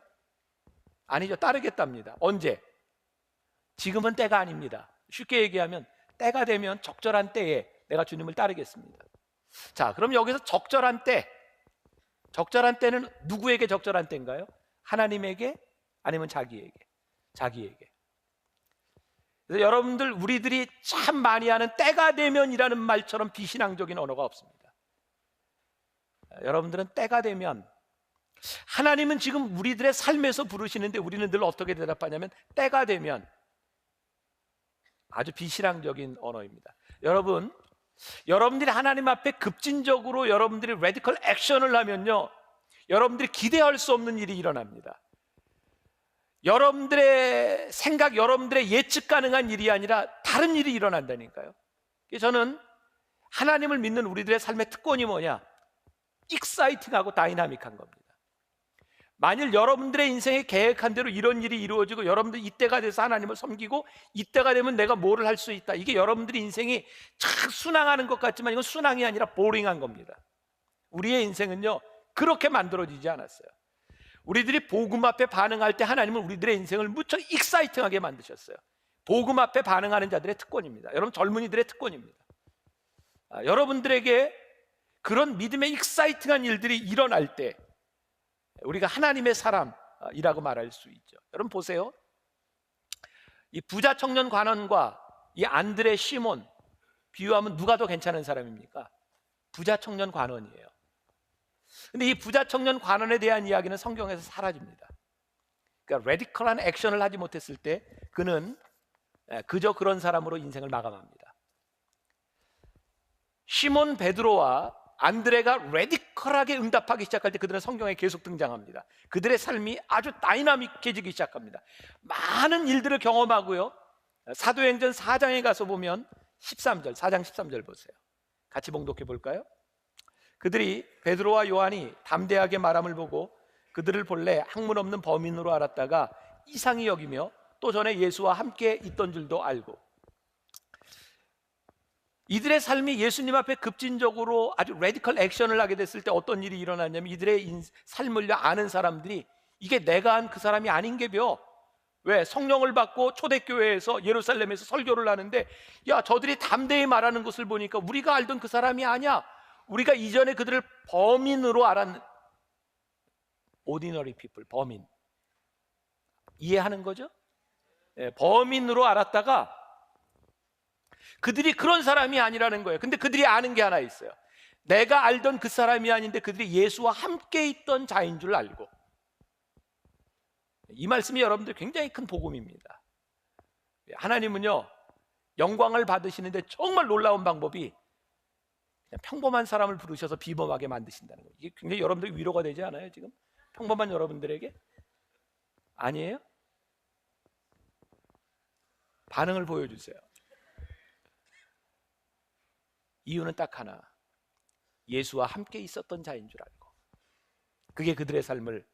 아니죠, 따르겠답니다. 언제? 지금은 때가 아닙니다. 쉽게 얘기하면 때가 되면 적절한 때에 내가 주님을 따르겠습니다. 자, 그럼 여기서 적절한 때는 누구에게 적절한 때인가요? 하나님에게 아니면 자기에게? 자기에게. 그래서 여러분들 우리들이 참 많이 하는 때가 되면이라는 말처럼 비신앙적인 언어가 없습니다. 여러분들은 때가 되면, 하나님은 지금 우리들의 삶에서 부르시는데 우리는 늘 어떻게 대답하냐면 때가 되면, 아주 비신앙적인 언어입니다. 여러분들이 하나님 앞에 급진적으로 여러분들이 레디컬 액션을 하면요, 여러분들이 기대할 수 없는 일이 일어납니다. 여러분들의 생각, 여러분들의 예측 가능한 일이 아니라 다른 일이 일어난다니까요. 저는 하나님을 믿는 우리들의 삶의 특권이 뭐냐? 익사이팅하고 다이나믹한 겁니다. 만일 여러분들의 인생에 계획한 대로 이런 일이 이루어지고 여러분들 이때가 돼서 하나님을 섬기고 이때가 되면 내가 뭐를 할 수 있다, 이게 여러분들의 인생이 참 순항하는 것 같지만 이건 순항이 아니라 보링한 겁니다. 우리의 인생은요 그렇게 만들어지지 않았어요. 우리들이 복음 앞에 반응할 때 하나님은 우리들의 인생을 무척 익사이팅하게 만드셨어요. 복음 앞에 반응하는 자들의 특권입니다. 여러분, 젊은이들의 특권입니다. 여러분들에게 그런 믿음의 익사이팅한 일들이 일어날 때 우리가 하나님의 사람이라고 말할 수 있죠. 여러분 보세요. 이 부자 청년 관원과 이 안드레 시몬 비유하면 누가 더 괜찮은 사람입니까? 부자 청년 관원이에요. 근데 이 부자 청년 관원에 대한 이야기는 성경에서 사라집니다. 그러니까 레디컬한 액션을 하지 못했을 때 그는 그저 그런 사람으로 인생을 마감합니다. 시몬 베드로와 안드레가 레디컬하게 응답하기 시작할 때 그들은 성경에 계속 등장합니다. 그들의 삶이 아주 다이나믹해지기 시작합니다. 많은 일들을 경험하고요. 사도행전 4장에 가서 보면 4장 13절 보세요. 같이 봉독해 볼까요? 그들이 베드로와 요한이 담대하게 말함을 보고 그들을 본래 학문 없는 범인으로 알았다가 이상히 여기며 또 전에 예수와 함께 있던 줄도 알고. 이들의 삶이 예수님 앞에 급진적으로 아주 레디컬 액션을 하게 됐을 때 어떤 일이 일어났냐면 이들의 삶을 아는 사람들이 이게 내가 한 그 사람이 아닌 게벼. 왜? 성령을 받고 초대교회에서 예루살렘에서 설교를 하는데 야, 저들이 담대히 말하는 것을 보니까 우리가 알던 그 사람이 아니야. 우리가 이전에 그들을 범인으로 알았는, ordinary people, 범인. 이해하는 거죠? 범인으로 알았다가 그들이 그런 사람이 아니라는 거예요. 근데 그들이 아는 게 하나 있어요. 내가 알던 그 사람이 아닌데 그들이 예수와 함께 있던 자인 줄 알고. 이 말씀이 여러분들 굉장히 큰 복음입니다. 하나님은요 영광을 받으시는데 정말 놀라운 방법이 그냥 평범한 사람을 부르셔서 비범하게 만드신다는 거예요. 이게 굉장히 여러분들 위로가 되지 않아요? 지금 평범한 여러분들에게? 아니에요? 반응을 보여주세요. 이유는 딱 하나, 예수와 함께 있었던 자인 줄 알고. 그게 그들의 삶을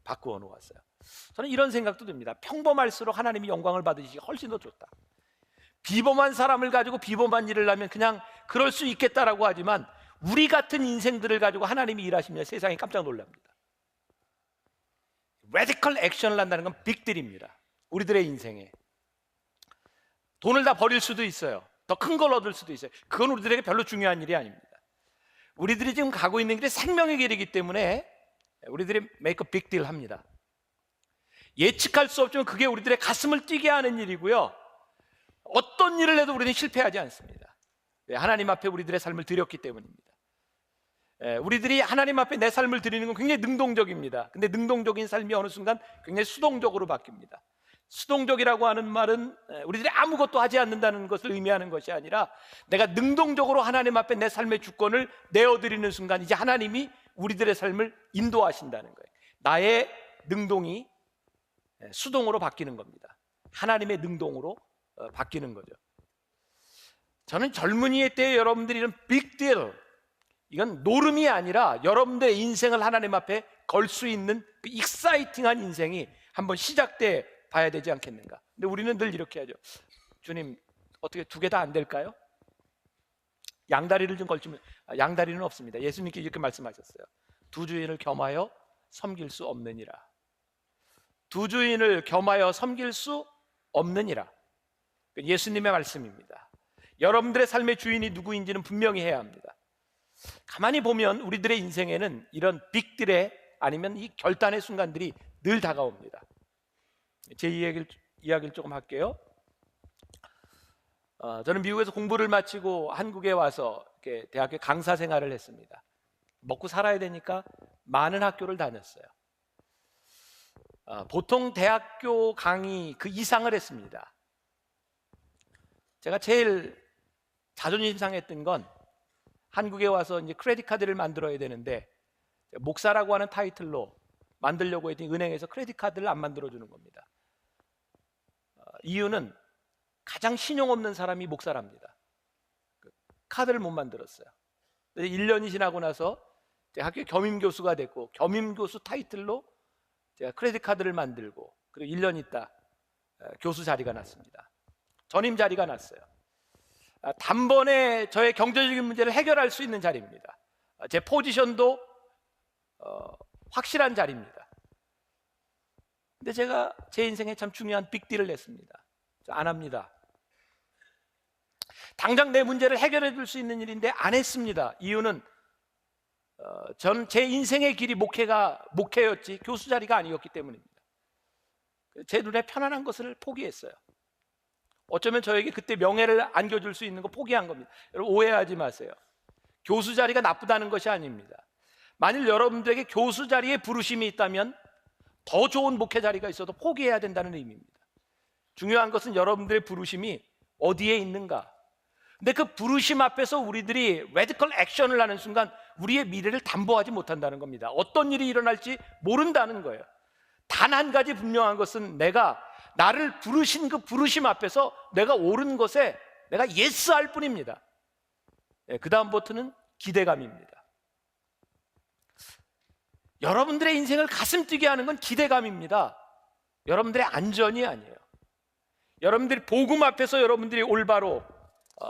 바꾸어 놓았어요. 저는 이런 생각도 듭니다. 평범할수록 하나님이 영광을 받으시기 훨씬 더 좋다. 비범한 사람을 가지고 비범한 일을 하면 그냥 그럴 수 있겠다라고 하지만 우리 같은 인생들을 가지고 하나님이 일하시면 세상이 깜짝 놀랍니다. 레디컬 액션을 한다는 건 빅딜입니다. 우리들의 인생에 돈을 다 버릴 수도 있어요. 더 큰 걸 얻을 수도 있어요. 그건 우리들에게 별로 중요한 일이 아닙니다. 우리들이 지금 가고 있는 길이 생명의 길이기 때문에 우리들이 make a big deal 합니다. 예측할 수 없지만 그게 우리들의 가슴을 뛰게 하는 일이고요. 어떤 일을 해도 우리는 실패하지 않습니다. 하나님 앞에 우리들의 삶을 드렸기 때문입니다. 우리들이 하나님 앞에 내 삶을 드리는 건 굉장히 능동적입니다. 근데 능동적인 삶이 어느 순간 굉장히 수동적으로 바뀝니다. 수동적이라고 하는 말은 우리들이 아무것도 하지 않는다는 것을 의미하는 것이 아니라 내가 능동적으로 하나님 앞에 내 삶의 주권을 내어드리는 순간 이제 하나님이 우리들의 삶을 인도하신다는 거예요. 나의 능동이 수동으로 바뀌는 겁니다. 하나님의 능동으로 바뀌는 거죠. 저는 젊은이의 때에 여러분들이 이런 빅딜, 이건 노름이 아니라 여러분들의 인생을 하나님 앞에 걸 수 있는 그 익사이팅한 인생이 한번 시작돼 봐야 되지 않겠는가. 근데 우리는 늘 이렇게 하죠. 주님, 어떻게 두 개 다 안 될까요? 양다리를 좀 걸치면, 양다리는 없습니다. 예수님께 이렇게 말씀하셨어요. 두 주인을 겸하여 섬길 수 없느니라. 두 주인을 겸하여 섬길 수 없느니라. 예수님의 말씀입니다. 여러분들의 삶의 주인이 누구인지는 분명히 해야 합니다. 가만히 보면 우리들의 인생에는 이런 빅들의 아니면 이 결단의 순간들이 늘 다가옵니다. 제 이야기를 조금 할게요. 저는 미국에서 공부를 마치고 한국에 와서 이렇게 대학교 강사 생활을 했습니다. 먹고 살아야 되니까 많은 학교를 다녔어요. 보통 대학교 강의 그 이상을 했습니다. 제가 제일 자존심 상했던 건 한국에 와서 이제 크레딧 카드를 만들어야 되는데 목사라고 하는 타이틀로 만들려고 했더니 은행에서 크레딧 카드를 안 만들어주는 겁니다. 이유는 가장 신용 없는 사람이 목사랍니다. 카드를 못 만들었어요. 1년이 지나고 나서 학교 겸임교수가 됐고 겸임교수 타이틀로 제가 크레딧 카드를 만들고 그리고 1년 있다 교수 자리가 났습니다. 전임 자리가 났어요. 단번에 저의 경제적인 문제를 해결할 수 있는 자리입니다. 제 포지션도 확실한 자리입니다. 근데 제가 제 인생에 참 중요한 빅딜을 냈습니다. 안 합니다. 당장 내 문제를 해결해 줄 수 있는 일인데 안 했습니다. 이유는 전 제 인생의 길이 목회였지 교수 자리가 아니었기 때문입니다. 제 눈에 편안한 것을 포기했어요. 어쩌면 저에게 그때 명예를 안겨줄 수 있는 거 포기한 겁니다. 여러분 오해하지 마세요. 교수 자리가 나쁘다는 것이 아닙니다. 만일 여러분들에게 교수 자리에 부르심이 있다면 더 좋은 목회 자리가 있어도 포기해야 된다는 의미입니다. 중요한 것은 여러분들의 부르심이 어디에 있는가. 근데 그 부르심 앞에서 우리들이 레디컬 액션을 하는 순간 우리의 미래를 담보하지 못한다는 겁니다. 어떤 일이 일어날지 모른다는 거예요. 단 한 가지 분명한 것은 내가 나를 부르신 그 부르심 앞에서 내가 옳은 것에 내가 예스 할 뿐입니다. 그 다음부터는 기대감입니다. 여러분들의 인생을 가슴 뛰게 하는 건 기대감입니다. 여러분들의 안전이 아니에요. 여러분들이 복음 앞에서 여러분들이 올바로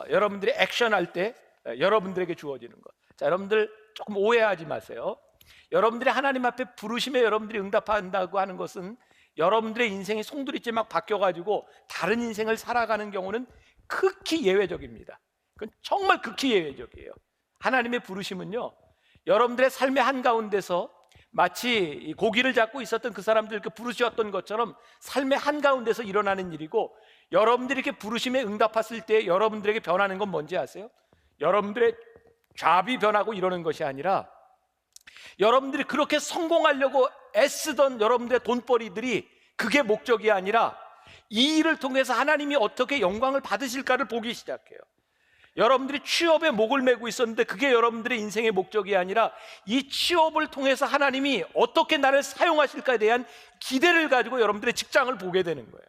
여러분들이 액션할 때 여러분들에게 주어지는 것. 자, 여러분들 조금 오해하지 마세요. 여러분들이 하나님 앞에 부르심에 여러분들이 응답한다고 하는 것은 여러분들의 인생이 송두리째 막 바뀌어가지고 다른 인생을 살아가는 경우는 극히 예외적입니다. 그건 정말 극히 예외적이에요. 하나님의 부르심은요, 여러분들의 삶의 한가운데서 마치 고기를 잡고 있었던 그 사람들 그 부르셨던 것처럼 삶의 한가운데서 일어나는 일이고, 여러분들이 이렇게 부르심에 응답했을 때 여러분들에게 변하는 건 뭔지 아세요? 여러분들의 잡이 변하고 이러는 것이 아니라 여러분들이 그렇게 성공하려고 애쓰던 여러분들의 돈벌이들이 그게 목적이 아니라 이 일을 통해서 하나님이 어떻게 영광을 받으실까를 보기 시작해요. 여러분들이 취업에 목을 메고 있었는데 그게 여러분들의 인생의 목적이 아니라 이 취업을 통해서 하나님이 어떻게 나를 사용하실까에 대한 기대를 가지고 여러분들의 직장을 보게 되는 거예요.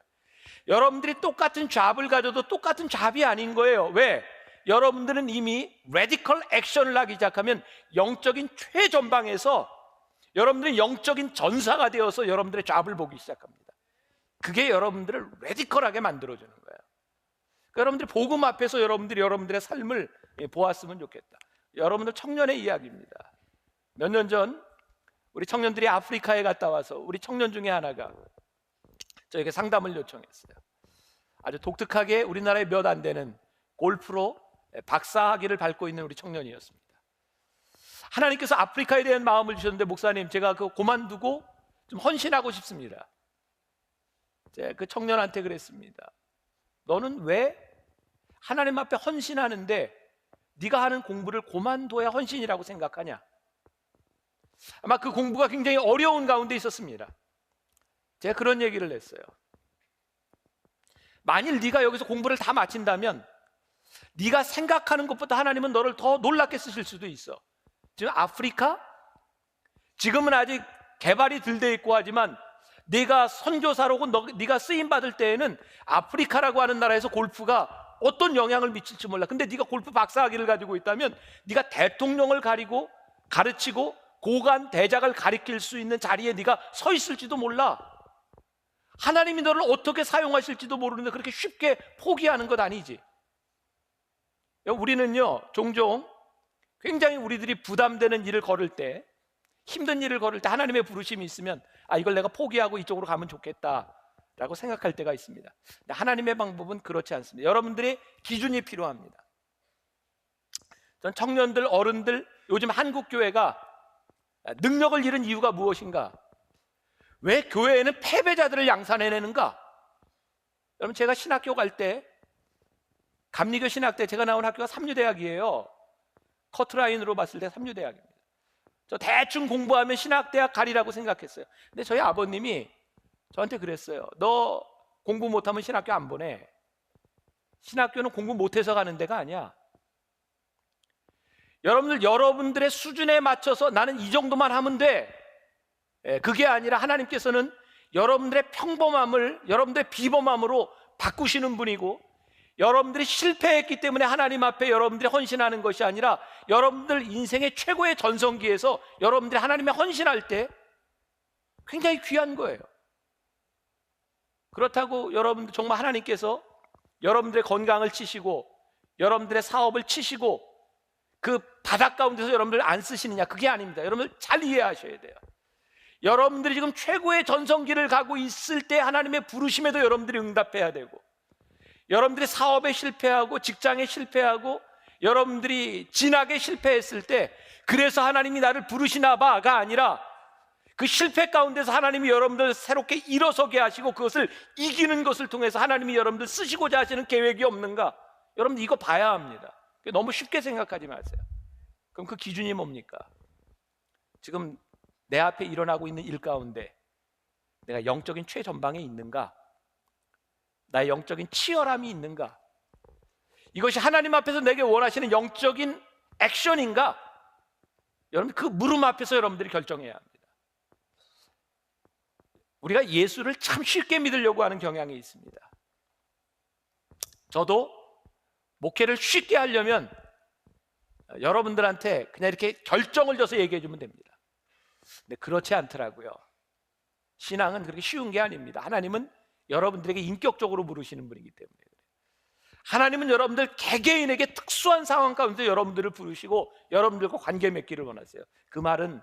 여러분들이 똑같은 잡을 가져도 똑같은 잡이 아닌 거예요. 왜? 여러분들은 이미 레디컬 액션을 하기 시작하면 영적인 최전방에서 여러분들은 영적인 전사가 되어서 여러분들의 잡을 보기 시작합니다. 그게 여러분들을 레디컬하게 만들어주는 거예요. 그러니까 여러분들이 복음 앞에서 여러분들의 삶을 보았으면 좋겠다. 여러분들 청년의 이야기입니다. 몇 년 전 우리 청년들이 아프리카에 갔다 와서 우리 청년 중에 하나가 저에게 상담을 요청했어요. 아주 독특하게 우리나라에 몇 안 되는 골프로 박사학위를 밟고 있는 우리 청년이었습니다. 하나님께서 아프리카에 대한 마음을 주셨는데, 목사님 제가 그거 그만두고 좀 헌신하고 싶습니다. 제가 그 청년한테 그랬습니다. 너는 왜 하나님 앞에 헌신하는데 네가 하는 공부를 그만둬야 헌신이라고 생각하냐? 아마 그 공부가 굉장히 어려운 가운데 있었습니다. 제가 그런 얘기를 했어요. 만일 네가 여기서 공부를 다 마친다면 네가 생각하는 것보다 하나님은 너를 더 놀랍게 쓰실 수도 있어. 지금 아프리카, 지금은 아직 개발이 덜 돼 있고 하지만 네가 선교사로고 네가 쓰임 받을 때에는 아프리카라고 하는 나라에서 골프가 어떤 영향을 미칠지 몰라. 근데 네가 골프 박사학위를 가지고 있다면 네가 대통령을 가르치고 고관 대작을 가리킬 수 있는 자리에 네가 서 있을지도 몰라. 하나님이 너를 어떻게 사용하실지도 모르는데 그렇게 쉽게 포기하는 것 아니지. 우리는요, 종종 굉장히 우리들이 부담되는 일을 걸을 때, 힘든 일을 걸을 때 하나님의 부르심이 있으면 이걸 내가 포기하고 이쪽으로 가면 좋겠다라고 생각할 때가 있습니다. 근데 하나님의 방법은 그렇지 않습니다. 여러분들의 기준이 필요합니다. 전 청년들, 어른들, 요즘 한국 교회가 능력을 잃은 이유가 무엇인가? 왜 교회에는 패배자들을 양산해내는가? 여러분, 제가 신학교 갈 때, 감리교 신학 때 제가 나온 학교가 삼류대학이에요. 커트라인으로 봤을 때 삼류대학입니다. 저 대충 공부하면 신학대학 가리라고 생각했어요. 근데 저희 아버님이 저한테 그랬어요. 너 공부 못하면 신학교 안 보내. 신학교는 공부 못해서 가는 데가 아니야. 여러분들의 수준에 맞춰서 나는 이 정도만 하면 돼. 그게 아니라 하나님께서는 여러분들의 평범함을 여러분들의 비범함으로 바꾸시는 분이고, 여러분들이 실패했기 때문에 하나님 앞에 여러분들이 헌신하는 것이 아니라 여러분들 인생의 최고의 전성기에서 여러분들이 하나님에 헌신할 때 굉장히 귀한 거예요. 그렇다고 여러분들 정말 하나님께서 여러분들의 건강을 치시고 여러분들의 사업을 치시고 그 바닥 가운데서 여러분들 안 쓰시느냐? 그게 아닙니다. 여러분들 잘 이해하셔야 돼요. 여러분들이 지금 최고의 전성기를 가고 있을 때 하나님의 부르심에도 여러분들이 응답해야 되고, 여러분들이 사업에 실패하고 직장에 실패하고 여러분들이 진학에 실패했을 때 그래서 하나님이 나를 부르시나 봐가 아니라 그 실패 가운데서 하나님이 여러분들 새롭게 일어서게 하시고 그것을 이기는 것을 통해서 하나님이 여러분들 쓰시고자 하시는 계획이 없는가? 여러분들 이거 봐야 합니다. 너무 쉽게 생각하지 마세요. 그럼 그 기준이 뭡니까? 지금 내 앞에 일어나고 있는 일 가운데 내가 영적인 최전방에 있는가? 나의 영적인 치열함이 있는가? 이것이 하나님 앞에서 내게 원하시는 영적인 액션인가? 여러분, 그 물음 앞에서 여러분들이 결정해야 합니다. 우리가 예수를 참 쉽게 믿으려고 하는 경향이 있습니다. 저도 목회를 쉽게 하려면 여러분들한테 그냥 이렇게 결정을 줘서 얘기해 주면 됩니다. 근데 그렇지 않더라고요. 신앙은 그렇게 쉬운 게 아닙니다. 하나님은 여러분들에게 인격적으로 부르시는 분이기 때문에 그래요. 하나님은 여러분들 개개인에게 특수한 상황 가운데 여러분들을 부르시고 여러분들과 관계 맺기를 원하세요. 그 말은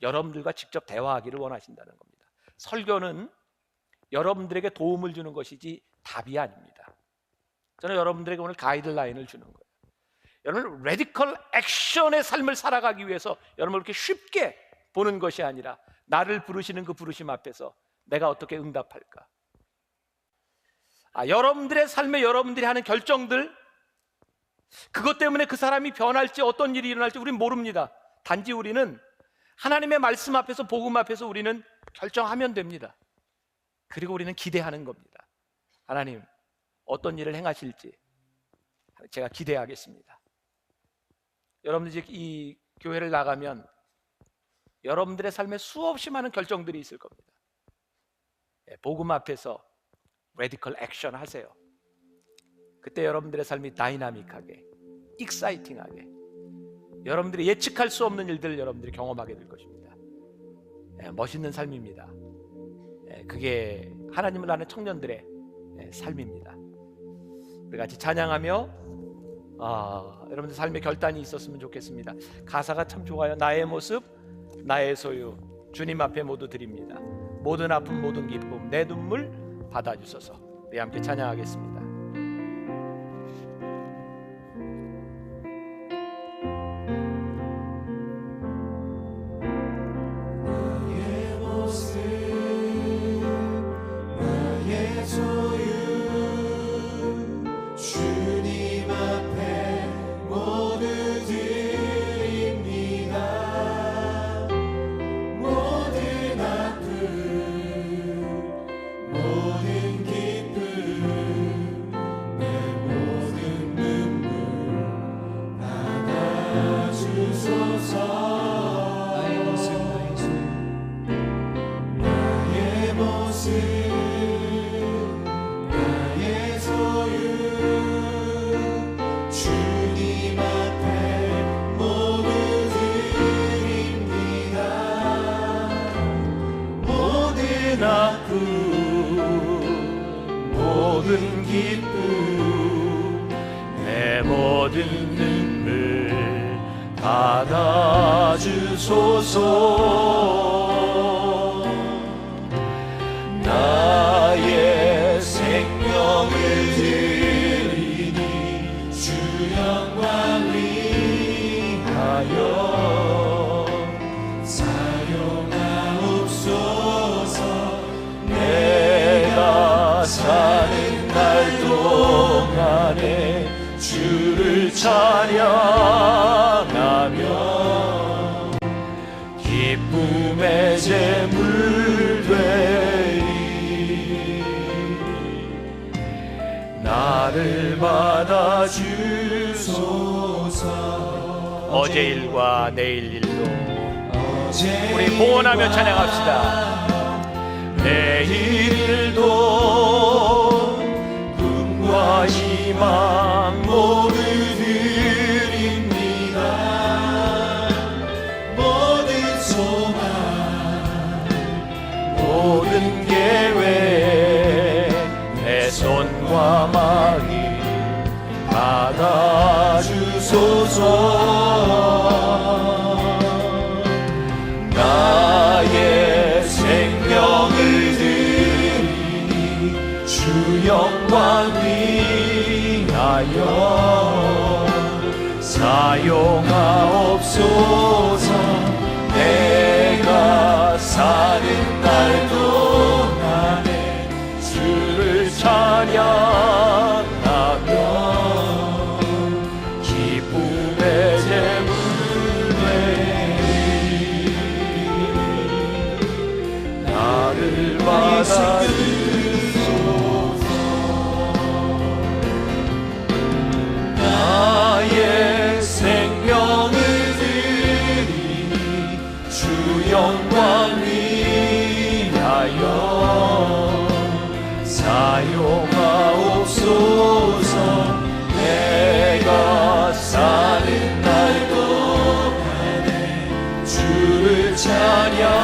여러분들과 직접 대화하기를 원하신다는 겁니다. 설교는 여러분들에게 도움을 주는 것이지 답이 아닙니다. 저는 여러분들에게 오늘 가이드라인을 주는 거예요. 여러분, 레디컬 액션의 삶을 살아가기 위해서 여러분을 이렇게 쉽게 보는 것이 아니라 나를 부르시는 그 부르심 앞에서 내가 어떻게 응답할까? 여러분들의 삶에 여러분들이 하는 결정들, 그것 때문에 그 사람이 변할지 어떤 일이 일어날지 우리는 모릅니다. 단지 우리는 하나님의 말씀 앞에서, 복음 앞에서 우리는 결정하면 됩니다. 그리고 우리는 기대하는 겁니다. 하나님, 어떤 일을 행하실지 제가 기대하겠습니다. 여러분들이 이 교회를 나가면 여러분들의 삶에 수없이 많은 결정들이 있을 겁니다. 복음 앞에서 레디컬 액션 하세요. 그때 여러분들의 삶이 다이나믹하게, 익사이팅하게, 여러분들이 예측할 수 없는 일들을 여러분들이 경험하게 될 것입니다. 멋있는 삶입니다. 그게 하나님을 아는 청년들의 삶입니다. 우리 같이 찬양하며 여러분들 삶의 결단이 있었으면 좋겠습니다. 가사가 참 좋아요. 나의 모습, 나의 소유, 주님 앞에 모두 드립니다. 모든 아픔, 모든 기쁨, 내 눈물 받아주소서. 우리 함께 찬양하겠습니다. 아픔 모든 기쁨 내 모든 눈물 받아주소서 나의 생명을 드리니 주 영광 위하여 사용하옵소서 내가 사는 날 동안에 주를 찬양하며 기쁨의 제물 되리 나를 받아주소서 어제 일과 내일 일도 우리 봉헌하며 찬양합시다. 내일 일도 꿈과 희망 모두 드립니다 모든 소망 모든 계획 내 손과 마음 받아주소서 나의 생명을 드리니 주 영광 위하여 사용하옵소서 내가 사는 날 동안에 주를 찬양하며 기쁨의 제물 나를 받아주소서 나의 생명을 드리니 주 영광 위하여 사용하옵소서 내가 사는 날 동안에 주를 찬양하며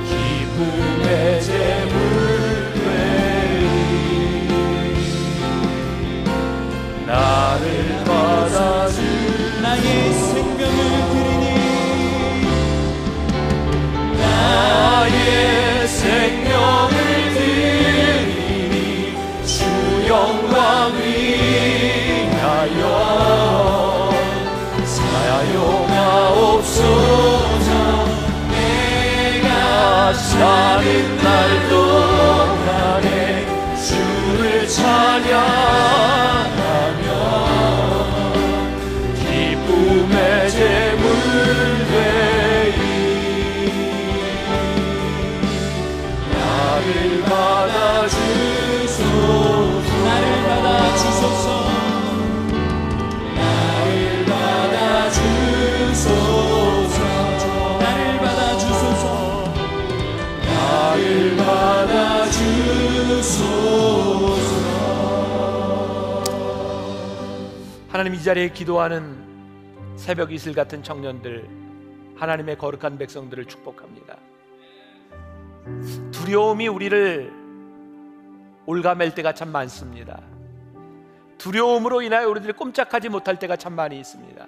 기쁨의 제물 되리 나를 받아주 나의 생명을 드리니 나의 생명을 드리니 주 영광 위하여 사용하옵소서 내가 사는 날 동안에 주를 찬양하며 기쁨의 제물 되리 나를 받아주소서 나를 받아주소서 나를 받아주소서 나를 받아주소서 나를 받아주소서 하나님, 이 자리에 기도하는 새벽 이슬 같은 청년들, 하나님의 거룩한 백성들을 축복합니다. 두려움이 우리를 올가맬 때가 참 많습니다. 두려움으로 인하여 우리들이 꼼짝하지 못할 때가 참 많이 있습니다.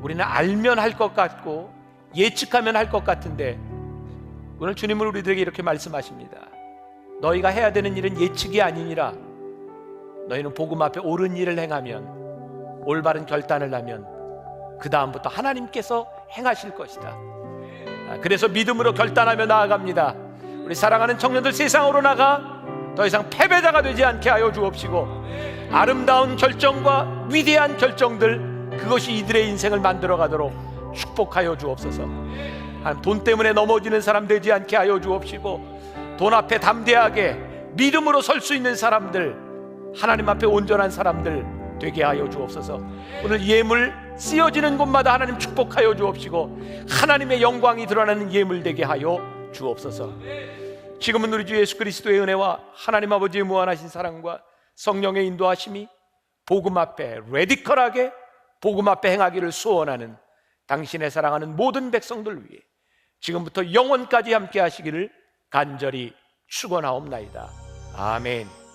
우리는 알면 할 것 같고 예측하면 할 것 같은데, 오늘 주님은 우리들에게 이렇게 말씀하십니다. 너희가 해야 되는 일은 예측이 아니니라. 너희는 복음 앞에 옳은 일을 행하면, 올바른 결단을 하면 그 다음부터 하나님께서 행하실 것이다. 그래서 믿음으로 결단하며 나아갑니다. 우리 사랑하는 청년들, 세상으로 나가 더 이상 패배자가 되지 않게 하여 주옵시고, 아름다운 결정과 위대한 결정들, 그것이 이들의 인생을 만들어 가도록 축복하여 주옵소서. 돈 때문에 넘어지는 사람 되지 않게 하여 주옵시고, 돈 앞에 담대하게 믿음으로 설 수 있는 사람들, 하나님 앞에 온전한 사람들 되게 하여 주옵소서. 오늘 예물 쓰여지는 곳마다 하나님 축복하여 주옵시고, 하나님의 영광이 드러나는 예물 되게 하여 주옵소서. 지금은 우리 주 예수 그리스도의 은혜와 하나님 아버지의 무한하신 사랑과 성령의 인도하심이 복음 앞에 레디컬하게 복음 앞에 행하기를 소원하는 당신의 사랑하는 모든 백성들 위해 지금부터 영원까지 함께 하시기를 간절히 축원하옵나이다. 아멘.